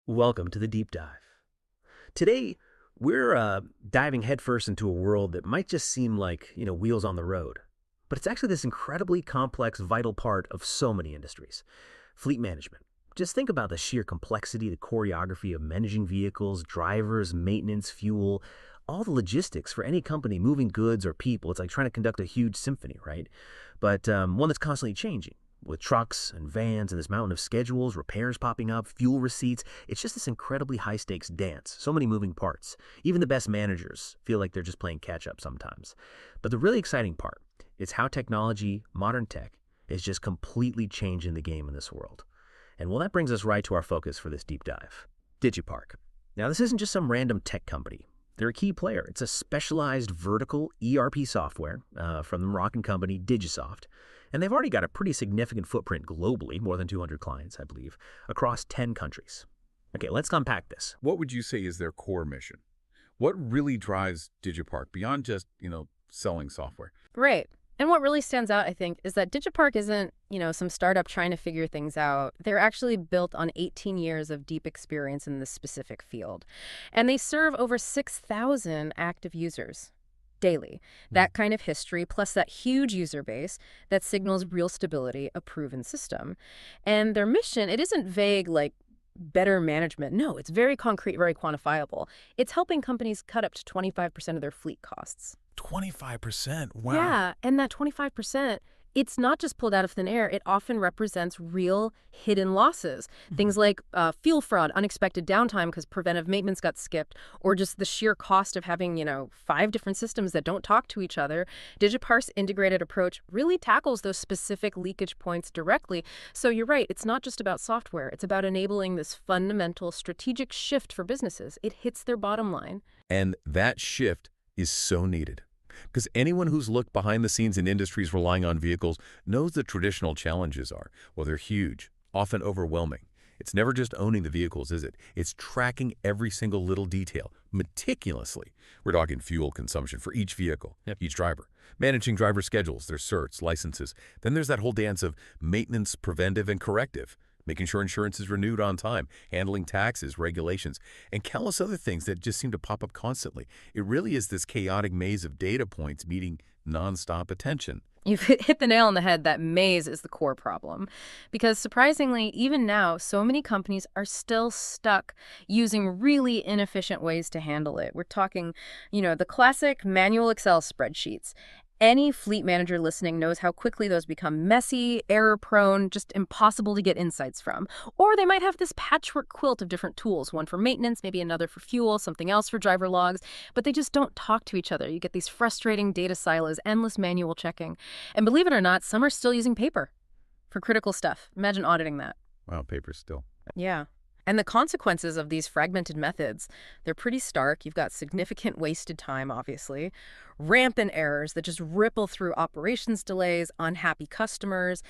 Welcome to the Deep Dive. Today, we're diving headfirst into a world that might just seem like, wheels on the road. But it's actually this incredibly complex, vital part of so many industries. Fleet management. Just think about the sheer complexity, the choreography of managing vehicles, drivers, maintenance, fuel, all the logistics for any company moving goods or people. It's like trying to conduct a huge symphony, right? But one that's constantly changing with trucks and vans and this mountain of schedules, repairs popping up, fuel receipts. It's just this incredibly high-stakes dance. So many moving parts. Even the best managers feel like they're just playing catch-up sometimes. But the really exciting part is how technology, modern tech, is just completely changing the game in this world. And well, that brings us right to our focus for this deep dive. Digiparc. Now, this isn't just some random tech company. They're a key player. It's a specialized vertical ERP software from the Moroccan company Digisoft. And they've already got a pretty significant footprint globally, more than 200 clients, I believe, across 10 countries. Okay, let's unpack this. What would you say is their core mission? What really drives Digiparc beyond just, selling software? Right. And what really stands out, I think, is that Digiparc isn't, some startup trying to figure things out. They're actually built on 18 years of deep experience in this specific field. And they serve over 6,000 active users daily. That kind of history, plus that huge user base that signals real stability, a proven system. And their mission, it isn't vague like better management. No, it's very concrete, very quantifiable. It's helping companies cut up to 25% of their fleet costs. 25%? Wow. Yeah, and that 25%, it's not just pulled out of thin air. It often represents real hidden losses. Things like fuel fraud, unexpected downtime because preventive maintenance got skipped, or just the sheer cost of having, 5 different systems that don't talk to each other. Digiparc's integrated approach really tackles those specific leakage points directly. So you're right, it's not just about software. It's about enabling this fundamental strategic shift for businesses. It hits their bottom line. And that shift is so needed. Because anyone who's looked behind the scenes in industries relying on vehicles knows the traditional challenges are. Well, they're huge, often overwhelming. It's never just owning the vehicles, is it? It's tracking every single little detail, meticulously. We're talking fuel consumption for each vehicle, each driver, managing driver schedules, their certs, licenses. Then there's that whole dance of maintenance, preventive, and corrective, making sure insurance is renewed on time, handling taxes, regulations, and countless other things that just seem to pop up constantly. It really is this chaotic maze of data points needing nonstop attention. You've hit the nail on the head that maze is the core problem. Because surprisingly, even now, so many companies are still stuck using really inefficient ways to handle it. We're talking, the classic manual Excel spreadsheets. Any fleet manager listening knows how quickly those become messy, error-prone, just impossible to get insights from. Or they might have this patchwork quilt of different tools, one for maintenance, maybe another for fuel, something else for driver logs, but they just don't talk to each other. You get these frustrating data silos, endless manual checking. And believe it or not, some are still using paper for critical stuff. Imagine auditing that. Wow, paper still. Yeah. And the consequences of these fragmented methods, they're pretty stark. You've got significant wasted time, obviously, rampant errors that just ripple through operations delays, unhappy customers,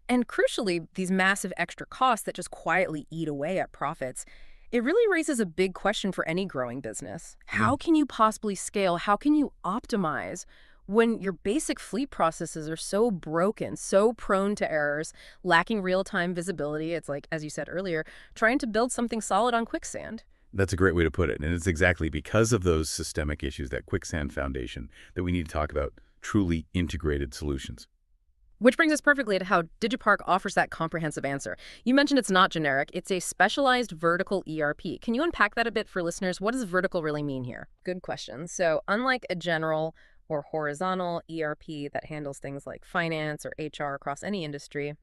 and crucially, these massive extra costs that just quietly eat away at profits. It really raises a big question for any growing business. How can you possibly scale? How can you optimize when your basic fleet processes are so broken, so prone to errors, lacking real-time visibility? It's like, as you said earlier, trying to build something solid on quicksand. That's a great way to put it. And it's exactly because of those systemic issues, that quicksand foundation, that we need to talk about truly integrated solutions. Which brings us perfectly to how Digiparc offers that comprehensive answer. You mentioned it's not generic. It's a specialized vertical ERP. Can you unpack that a bit for listeners? What does vertical really mean here? Good question. So unlike a general or horizontal ERP that handles things like finance or HR across any industry,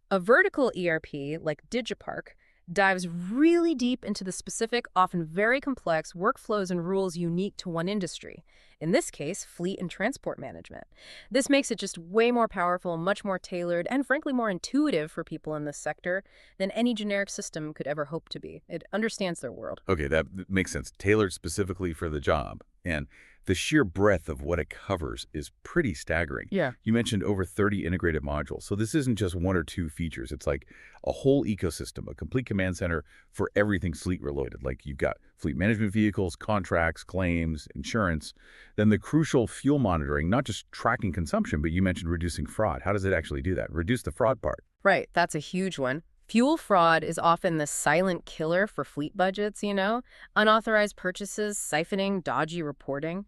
a vertical ERP like Digiparc dives really deep into the specific, often very complex workflows and rules unique to one industry. In this case, fleet and transport management. This makes it just way more powerful, much more tailored, and frankly more intuitive for people in this sector than any generic system could ever hope to be. It understands their world. Okay, that makes sense. Tailored specifically for the job. And the sheer breadth of what it covers is pretty staggering. Yeah. You mentioned over 30 integrated modules. So this isn't just 1 or 2 features. It's like a whole ecosystem, a complete command center for everything fleet related. Like you've got fleet management vehicles, contracts, claims, insurance. Then the crucial fuel monitoring, not just tracking consumption, but you mentioned reducing fraud. How does it actually do that? Reduce the fraud part. Right, that's a huge one. Fuel fraud is often the silent killer for fleet budgets, unauthorized purchases, siphoning, dodgy reporting.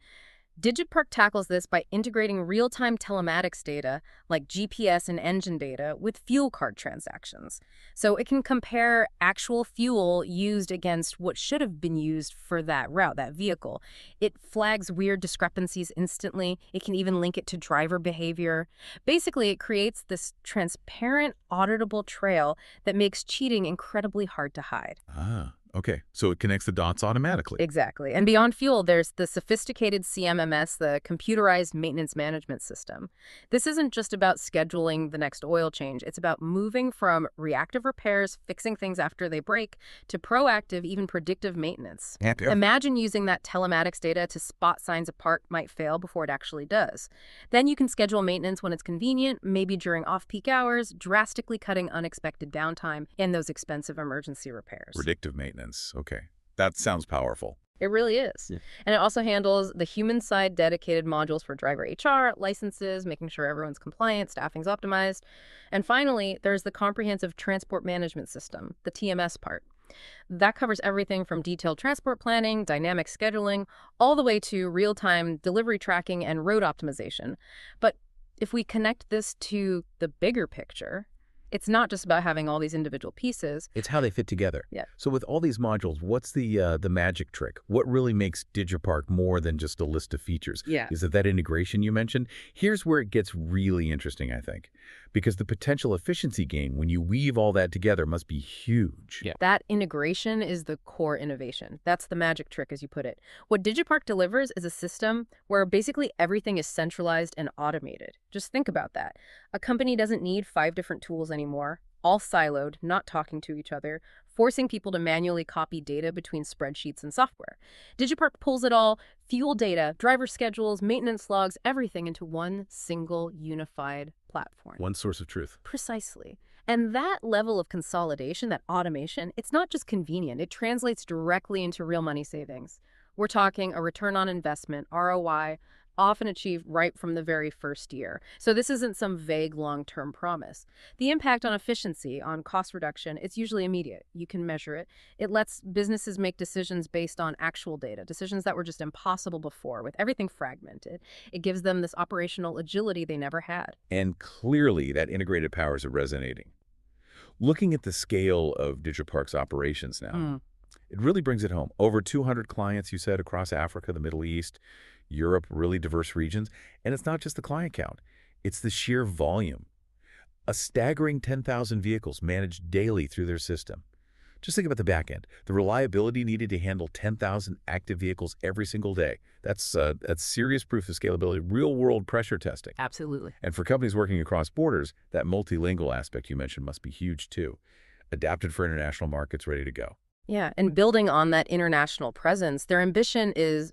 Digiparc tackles this by integrating real-time telematics data, like GPS and engine data, with fuel card transactions. So it can compare actual fuel used against what should have been used for that route, that vehicle. It flags weird discrepancies instantly. It can even link it to driver behavior. Basically, it creates this transparent, auditable trail that makes cheating incredibly hard to hide. Ah, okay. So it connects the dots automatically. Exactly. And beyond fuel, there's the sophisticated CMMS, the computerized maintenance management system. This isn't just about scheduling the next oil change. It's about moving from reactive repairs, fixing things after they break, to proactive, even predictive maintenance. Yeah. Imagine using that telematics data to spot signs a part might fail before it actually does. Then you can schedule maintenance when it's convenient, maybe during off-peak hours, drastically cutting unexpected downtime and those expensive emergency repairs. Predictive maintenance. Okay. That sounds powerful. It really is. Yeah. And it also handles the human side dedicated modules for driver HR, licenses, making sure everyone's compliant, staffing's optimized. And finally, there's the comprehensive transport management system, the TMS part. That covers everything from detailed transport planning, dynamic scheduling, all the way to real-time delivery tracking and road optimization. But if we connect this to the bigger picture, it's not just about having all these individual pieces. It's how they fit together. Yeah. So with all these modules, what's the magic trick? What really makes Digiparc more than just a list of features? Yeah. Is it that integration you mentioned? Here's where it gets really interesting, I think, because the potential efficiency gain when you weave all that together must be huge. Yeah. That integration is the core innovation. That's the magic trick, as you put it. What Digiparc delivers is a system where basically everything is centralized and automated. Just think about that. A company doesn't need 5 different tools anymore, all siloed, not talking to each other, forcing people to manually copy data between spreadsheets and software. Digiparc pulls it all, fuel data, driver schedules, maintenance logs, everything into one single unified platform. One source of truth. Precisely. And that level of consolidation, that automation, it's not just convenient. It translates directly into real money savings. We're talking a return on investment, ROI, often achieved right from the very first year. So this isn't some vague long-term promise. The impact on efficiency, on cost reduction, it's usually immediate. You can measure it. It lets businesses make decisions based on actual data, decisions that were just impossible before, with everything fragmented. It gives them this operational agility they never had. And clearly that integrated powers are resonating. Looking at the scale of Digiparc's operations now, it really brings it home. Over 200 clients, you said, across Africa, the Middle East, Europe, really diverse regions. And it's not just the client count. It's the sheer volume. A staggering 10,000 vehicles managed daily through their system. Just think about the back end. The reliability needed to handle 10,000 active vehicles every single day. That's serious proof of scalability, real-world pressure testing. Absolutely. And for companies working across borders, that multilingual aspect you mentioned must be huge too. Adapted for international markets, ready to go. Yeah, and building on that international presence, their ambition is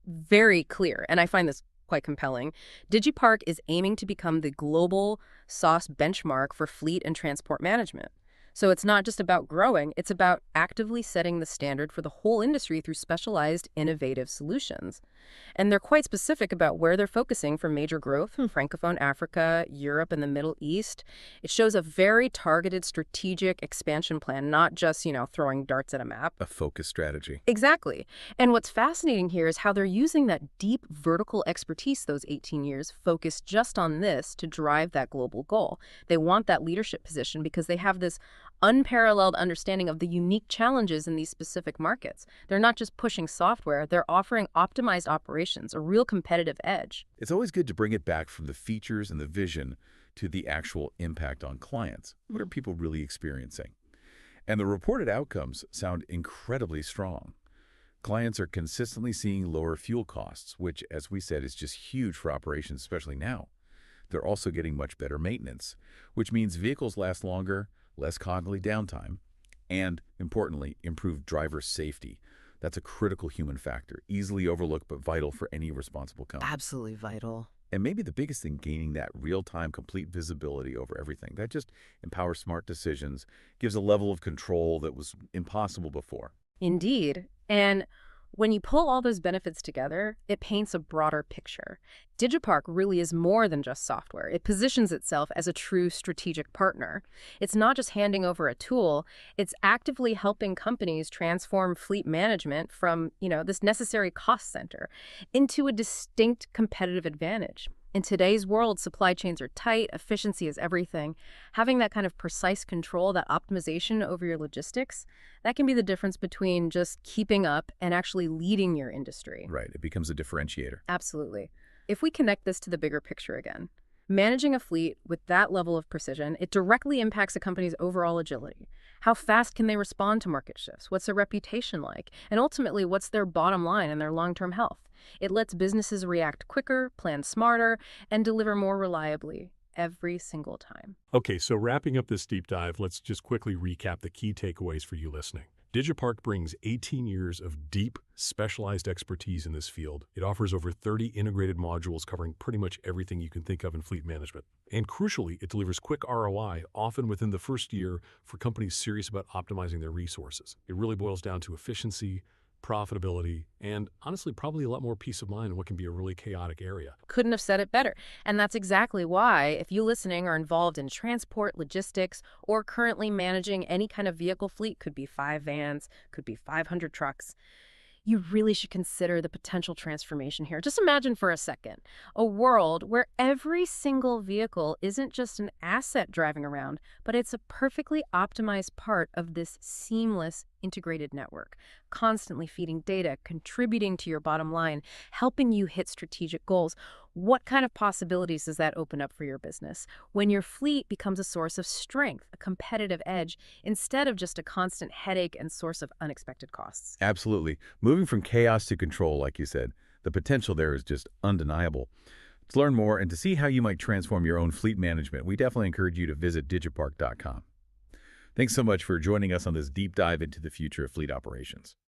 very clear, and I find this quite compelling. Digiparc is aiming to become the global SaaS benchmark for fleet and transport management. So it's not just about growing, it's about actively setting the standard for the whole industry through specialized, innovative solutions. And they're quite specific about where they're focusing for major growth in Francophone Africa, Europe, and the Middle East. It shows a very targeted strategic expansion plan, not just, throwing darts at a map. A focus strategy. Exactly. And what's fascinating here is how they're using that deep vertical expertise those 18 years focused just on this to drive that global goal. They want that leadership position because they have this unparalleled understanding of the unique challenges in these specific markets. They're not just pushing software, they're offering optimized operations, a real competitive edge. It's always good to bring it back from the features and the vision to the actual impact on clients. What are people really experiencing? And the reported outcomes sound incredibly strong. Clients are consistently seeing lower fuel costs, which, as we said, is just huge for operations, especially now. They're also getting much better maintenance, which means vehicles last longer, less costly downtime, and, importantly, improved driver safety. That's a critical human factor, easily overlooked but vital for any responsible company. Absolutely vital. And maybe the biggest thing, gaining that real-time, complete visibility over everything. That just empowers smart decisions, gives a level of control that was impossible before. Indeed. And When you pull all those benefits together, it paints a broader picture. Digiparc really is more than just software. It positions itself as a true strategic partner. It's not just handing over a tool, it's actively helping companies transform fleet management from, this necessary cost center into a distinct competitive advantage. In today's world, supply chains are tight, efficiency is everything. Having that kind of precise control, that optimization over your logistics, that can be the difference between just keeping up and actually leading your industry. Right, it becomes a differentiator. Absolutely. If we connect this to the bigger picture again, managing a fleet with that level of precision, it directly impacts a company's overall agility. How fast can they respond to market shifts? What's their reputation like? And ultimately, what's their bottom line and their long-term health? It lets businesses react quicker, plan smarter, and deliver more reliably every single time. Okay, so wrapping up this deep dive, let's just quickly recap the key takeaways for you listening. Digiparc brings 18 years of deep, specialized expertise in this field. It offers over 30 integrated modules covering pretty much everything you can think of in fleet management. And crucially, it delivers quick ROI, often within the first year, for companies serious about optimizing their resources. It really boils down to efficiency, profitability, and honestly, probably a lot more peace of mind in what can be a really chaotic area. Couldn't have said it better. And that's exactly why, if you listening are involved in transport, logistics, or currently managing any kind of vehicle fleet, could be 5 vans, could be 500 trucks, you really should consider the potential transformation here. Just imagine for a second a world where every single vehicle isn't just an asset driving around, but it's a perfectly optimized part of this seamless integrated network, constantly feeding data, contributing to your bottom line, helping you hit strategic goals. What kind of possibilities does that open up for your business when your fleet becomes a source of strength, a competitive edge, instead of just a constant headache and source of unexpected costs? Absolutely. Moving from chaos to control, like you said, the potential there is just undeniable. To learn more and to see how you might transform your own fleet management, we definitely encourage you to visit digiparc.com. Thanks so much for joining us on this deep dive into the future of fleet operations.